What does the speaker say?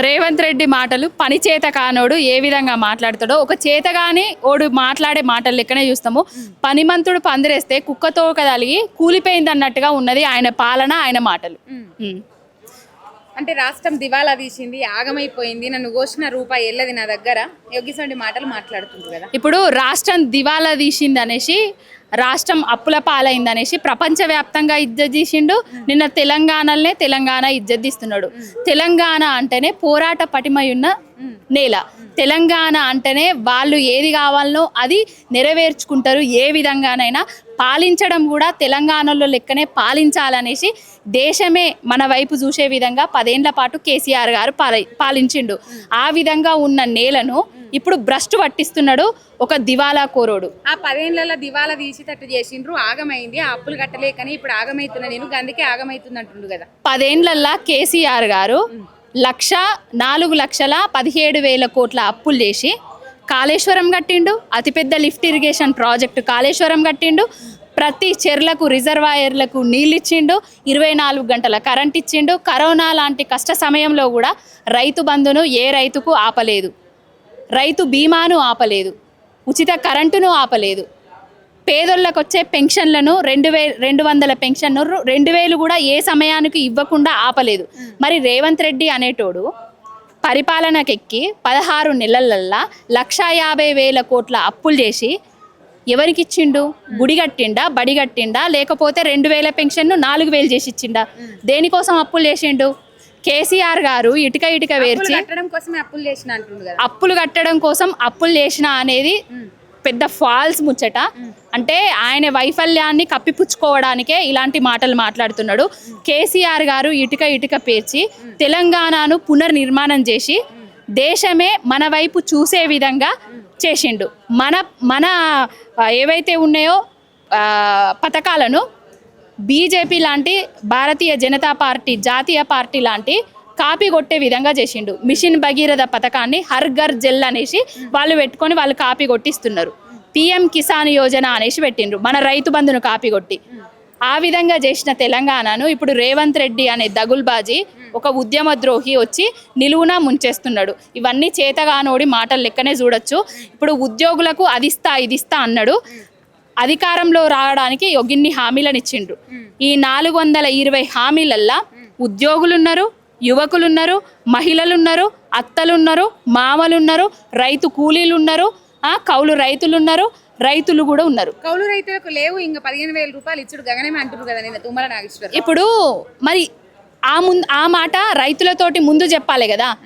రేవంత్ రెడ్డి మాటలు పని చేత కానోడు ఏ విధంగా మాట్లాడతాడో ఒక చేతగాని ఓడు మాట్లాడే మాటలు లెక్కనే చూస్తాము. పనిమంతుడు పందిరేస్తే కుక్కతో కదలిగి కూలిపోయింది అన్నట్టుగా ఉన్నది ఆయన పాలన, ఆయన మాటలు. అంటే రాష్ట్రం దివాలా తీసింది, ఆగమైపోయింది, నన్ను కోసిన రూపాయి వెళ్ళది నా దగ్గర, యోగిసండి మాటలు మాట్లాడుతుంది కదా. ఇప్పుడు రాష్ట్రం దివాలా తీసింది అనేసి, రాష్ట్రం అప్పుల పాలైంది అనేసి ప్రపంచవ్యాప్తంగా ఇజ్జత్ తీసిండు. నిన్న తెలంగాణ ఇజ్జత్ తీస్తున్నాడు. తెలంగాణ అంటేనే పోరాట పటిమై ఉన్న నేల. తెలంగాణ అంటేనే వాళ్ళు ఏది కావాలనో అది నెరవేర్చుకుంటారు. ఏ విధంగానైనా పాలించడం కూడా తెలంగాణలో లెక్కనే పాలించాలనేసి దేశమే మన వైపు చూసే విధంగా 10 ఏళ్ల పాటు కేసీఆర్ గారు పాలించిండు. ఆ విధంగా ఉన్న నేలను ఇప్పుడు భ్రష్టు పట్టిస్తున్నాడు ఒక దివాలా కోరోడు. ఆ 10 ఏళ్లలో దివాలా తీసేటట్టు చేసిండ్రు, ఆగమైంది, ఆ అప్పులు కట్టలేకని ఇప్పుడు ఆగమైతున్నా, నేను అందుకే ఆగమైతుంది అంటుండు కదా. 10 ఏళ్లలో కేసీఆర్ గారు 4,17,000 కోట్ల అప్పులు చేసి కాళేశ్వరం కట్టిండు. అతిపెద్ద లిఫ్ట్ ఇరిగేషన్ ప్రాజెక్టు కాళేశ్వరం కట్టిండు. ప్రతి చెర్లకు రిజర్వాయర్లకు నీళ్ళు ఇచ్చిండు. 24 గంటల కరెంట్ ఇచ్చిండు. కరోనా లాంటి కష్ట సమయంలో కూడా రైతు బంధును ఏ రైతుకు ఆపలేదు, రైతు బీమాను ఆపలేదు, ఉచిత కరెంటును ఆపలేదు. పేదోళ్ళకు వచ్చే పెన్షన్లను 2,200 పెన్షన్ 2,000 కూడా ఏ సమయానికి ఇవ్వకుండా ఆపలేదు. మరి రేవంత్ రెడ్డి అనేటోడు పరిపాలనకెక్కి 16 నెలలల్లా 1,50,000 కోట్ల అప్పులు చేసి ఎవరికి ఇచ్చిండు? గుడి కట్టిండా, బడి కట్టిండా, లేకపోతే 2,000 పెన్షన్ను 4,000 చేసి ఇచ్చిండా? దేనికోసం అప్పులు చేసిండు? కేసీఆర్ గారు ఇటుక వేర్చి అప్పులు కట్టడం కోసం అప్పులు చేసిన అనేది పెద్ద ఫాల్స్ ముచ్చట. అంటే ఆయన వైఫల్యాన్ని కప్పిపుచ్చుకోవడానికే ఇలాంటి మాటలు మాట్లాడుతున్నాడు. కేసీఆర్ గారు ఇటుక పేర్చి తెలంగాణను పునర్నిర్మాణం చేసి దేశమే మన వైపు చూసే విధంగా చేసిండు. మన ఏవైతే ఉన్నాయో పథకాలను బీజేపీ లాంటి భారతీయ జనతా పార్టీ జాతీయ పార్టీ లాంటి కాపీ కొట్టే విధంగా చేసిండు. మిషన్ భగీరథ పథకాన్ని హర్ ఘర్ జల్ అనేసి వాళ్ళు పెట్టుకొని వాళ్ళు కాపీ కొట్టిస్తున్నారు. పిఎం కిసాన్ యోజన అనేసి పెట్టిండ్రు, మన రైతు బంధును కాపీ కొట్టి. ఆ విధంగా చేసిన తెలంగాణను ఇప్పుడు రేవంత్ రెడ్డి అనే దగుల్బాజీ ఒక ఉద్యమ ద్రోహి వచ్చి నిలువునా ముంచేస్తున్నాడు. ఇవన్నీ చేతగానోడి మాటలు లెక్కనే చూడొచ్చు. ఇప్పుడు ఉద్యోగులకు అదిస్తా ఇదిస్తా అన్నాడు. అధికారంలో రావడానికి గిన్ని హామీలను ఇచ్చిండ్రు. ఈ 420 హామీలల్లా ఉద్యోగులున్నారు, యువకులున్నారు, మహిళలున్నారు, అత్తలున్నారు, మామలున్నారు, రైతు కూలీలు ఉన్నారు, కౌలు రైతులున్నారు, రైతులు కూడా ఉన్నారు. కౌలు రైతులకు లేవు ఇంకా 15,000 రూపాయలు ఇచ్చుడు గగనమే అంటున్నారు కదా నిన్న తుమ్మల నాగేశ్వరరావు. ఇప్పుడు మరి ఆ మాట రైతులతోటి ముందు చెప్పాలి కదా.